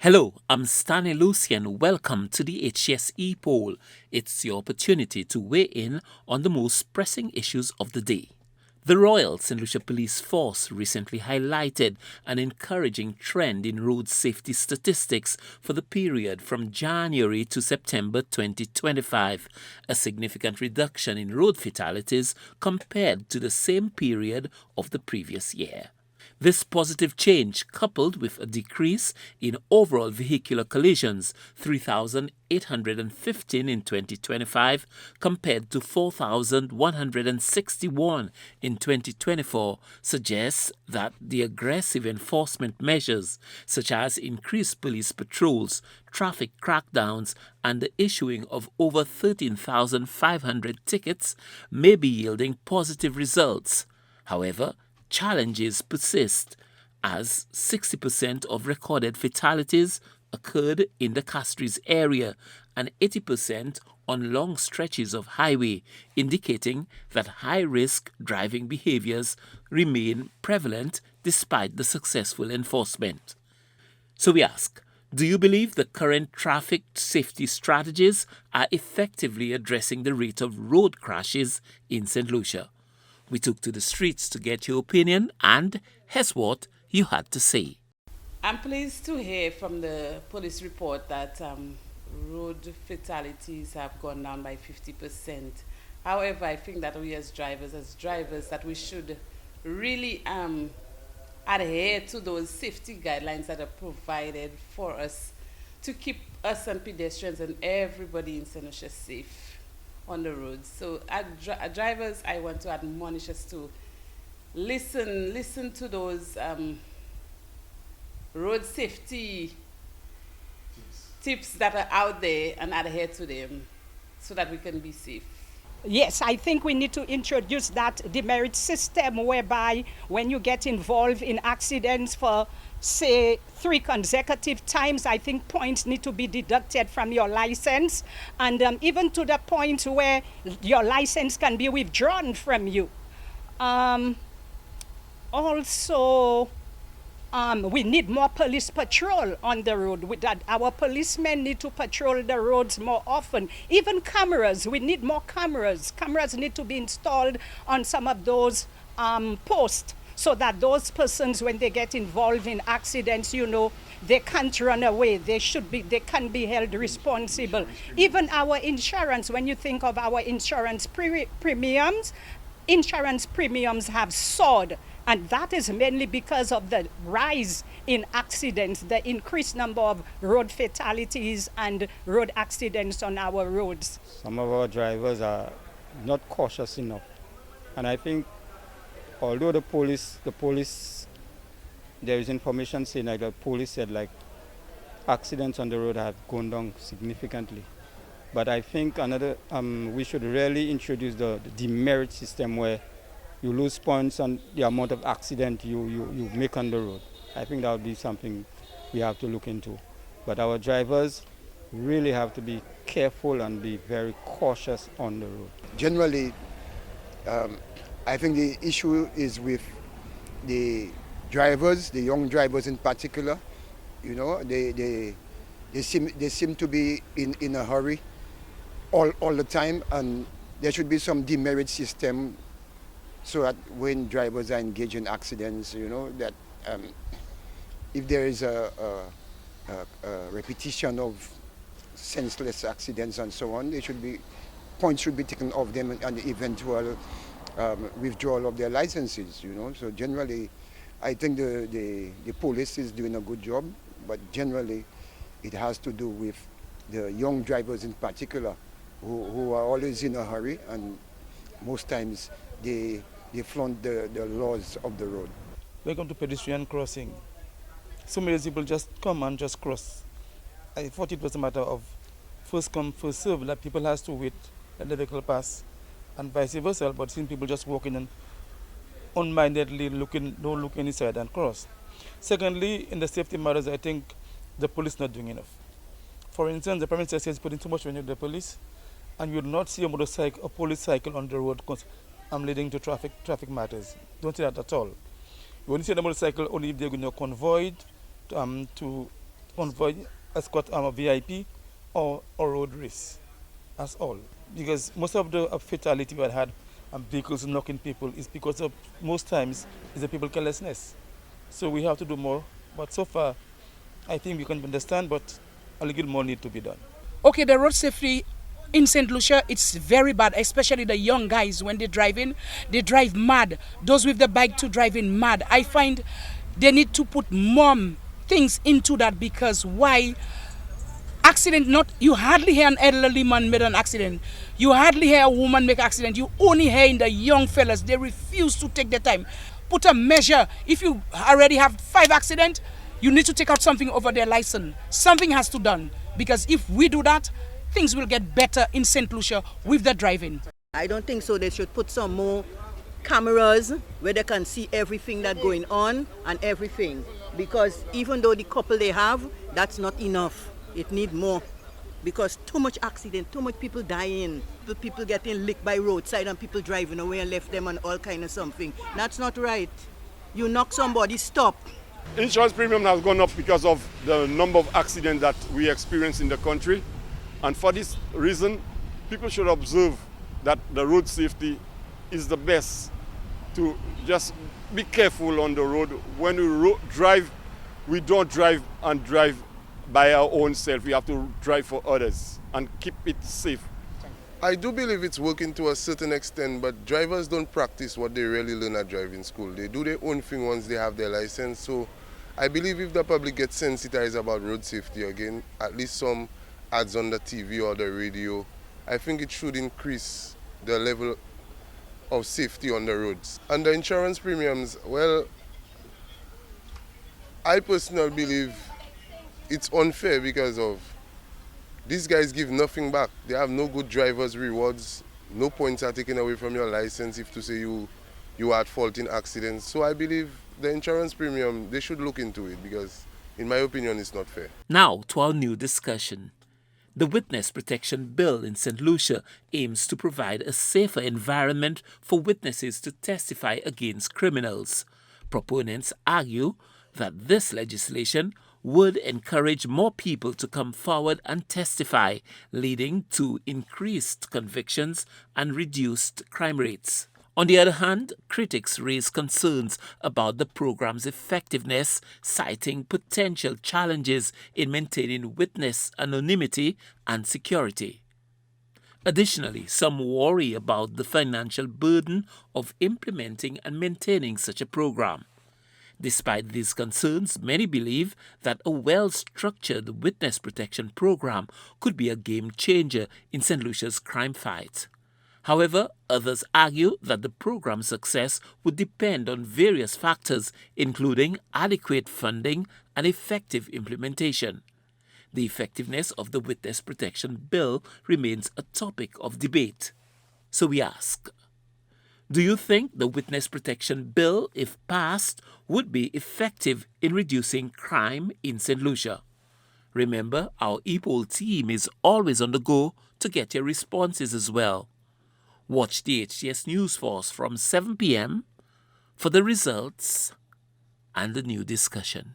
Hello, I'm Saint Lucia and welcome to the HCS Epoll. It's your opportunity to weigh in on the most pressing issues of the day. The Royal Saint Lucia Police Force recently highlighted an encouraging trend in road safety statistics for the period from January to September 2025, a significant reduction in road fatalities compared to the same period of the previous year. This positive change, coupled with a decrease in overall vehicular collisions, 3,815 in 2025 compared to 4,161 in 2024, suggests that the aggressive enforcement measures, such as increased police patrols, traffic crackdowns, and the issuing of over 13,500 tickets, may be yielding positive results. However, challenges persist as 60% of recorded fatalities occurred in the Castries area and 80% on long stretches of highway, indicating that high-risk driving behaviors remain prevalent despite the successful enforcement. So we ask, do you believe the current traffic safety strategies are effectively addressing the rate of road crashes in St. Lucia? We took to the streets to get your opinion, and here's what you had to say. I'm pleased to hear from the police report that road fatalities have gone down by 50%. However, I think that we as drivers, that we should really adhere to those safety guidelines that are provided for us to keep us and pedestrians and everybody in Saint Lucia safe on the roads. So drivers, I want to admonish us to listen to those road safety tips that are out there and adhere to them so that we can be safe. Yes, I think we need to introduce that demerit system whereby when you get involved in accidents for, say, 3 consecutive times, I think points need to be deducted from your license, and even to the point where your license can be withdrawn from you. We need more police patrol on the road. Our policemen need to patrol the roads more often. Even cameras, we need more cameras. Cameras need to be installed on some of those posts so that those persons, when they get involved in accidents, they can't run away. They can be held responsible. Even our insurance, when you think of our insurance premiums have soared. And that is mainly because of the rise in accidents, the increased number of road fatalities and road accidents on our roads. Some of our drivers are not cautious enough. And I think although the police, there is information saying that the police said accidents on the road have gone down significantly. But I think we should really introduce the demerit system where you lose points on the amount of accident you make on the road. I think that would be something we have to look into. But our drivers really have to be careful and be very cautious on the road. Generally, I think the issue is with the drivers, the young drivers in particular. They seem to be in a hurry all the time, and there should be some demerit system so that when drivers are engaged in accidents, that if there is a repetition of senseless accidents and so on, points should be taken off them and the eventual withdrawal of their licenses. So generally, I think the police is doing a good job, but generally, it has to do with the young drivers in particular, who are always in a hurry, and most times they flaunt the laws of the road. Welcome to pedestrian crossing. So many people just come and just cross. I thought it was a matter of first come, first serve, that people has to wait, let the vehicle pass, and vice versa, but seeing people just walking and unmindedly don't look any side and cross. Secondly, in the safety matters, I think the police not doing enough. For instance, the Prime Minister says putting too much on the police, and you would not see a police cycle on the road leading to traffic matters. Don't see that at all. You only see the motorcycle only if they're going to convoy to convoy, escort a VIP, or road race. That's all. Because most of the fatality we had and vehicles knocking people is because of, most times, is the people carelessness. So we have to do more. But so far, I think we can understand, but a little more need to be done. Okay, the road safety in Saint Lucia, it's very bad, especially the young guys when they drive in. They drive mad. Those with the bike to drive in mad. I find they need to put more things into that, because why? Accident, not, you hardly hear an elderly man made an accident. You hardly hear a woman make accident. You only hear in the young fellas. They refuse to take their time. Put a measure. If you already have 5 accidents, you need to take out something over their license. Something has to be done, because if we do that, things will get better in St. Lucia with the driving. I don't think so. They should put some more cameras where they can see everything that's going on and everything. Because even though the couple they have, that's not enough. It need more. Because too much accident, too much people dying, people getting licked by roadside and people driving away and left them and all kind of something. That's not right. You knock somebody, stop. Insurance premium has gone up because of the number of accidents that we experience in the country. And for this reason, people should observe that the road safety is the best, to just be careful on the road. When we drive, we don't drive by our own self. We have to drive for others and keep it safe. I do believe it's working to a certain extent, but drivers don't practice what they really learn at driving school. They do their own thing once they have their license. So I believe if the public gets sensitized about road safety again, at least some ads on the TV or the radio, I think it should increase the level of safety on the roads. And the insurance premiums, well, I personally believe it's unfair because of these guys give nothing back. They have no good driver's rewards. No points are taken away from your license if to say you are at fault in accidents. So I believe the insurance premium, they should look into it, because in my opinion, it's not fair. Now to our new discussion. The Witness Protection Bill in St. Lucia aims to provide a safer environment for witnesses to testify against criminals. Proponents argue that this legislation would encourage more people to come forward and testify, leading to increased convictions and reduced crime rates. On the other hand, critics raise concerns about the program's effectiveness, citing potential challenges in maintaining witness anonymity and security. Additionally, some worry about the financial burden of implementing and maintaining such a program. Despite these concerns, many believe that a well-structured witness protection program could be a game changer in St. Lucia's crime fight. However, others argue that the program's success would depend on various factors, including adequate funding and effective implementation. The effectiveness of the Witness Protection Bill remains a topic of debate. So we ask, do you think the Witness Protection Bill, if passed, would be effective in reducing crime in St. Lucia? Remember, our Epoll team is always on the go to get your responses as well. Watch the HTS News Force from 7 p.m. for the results and the new discussion.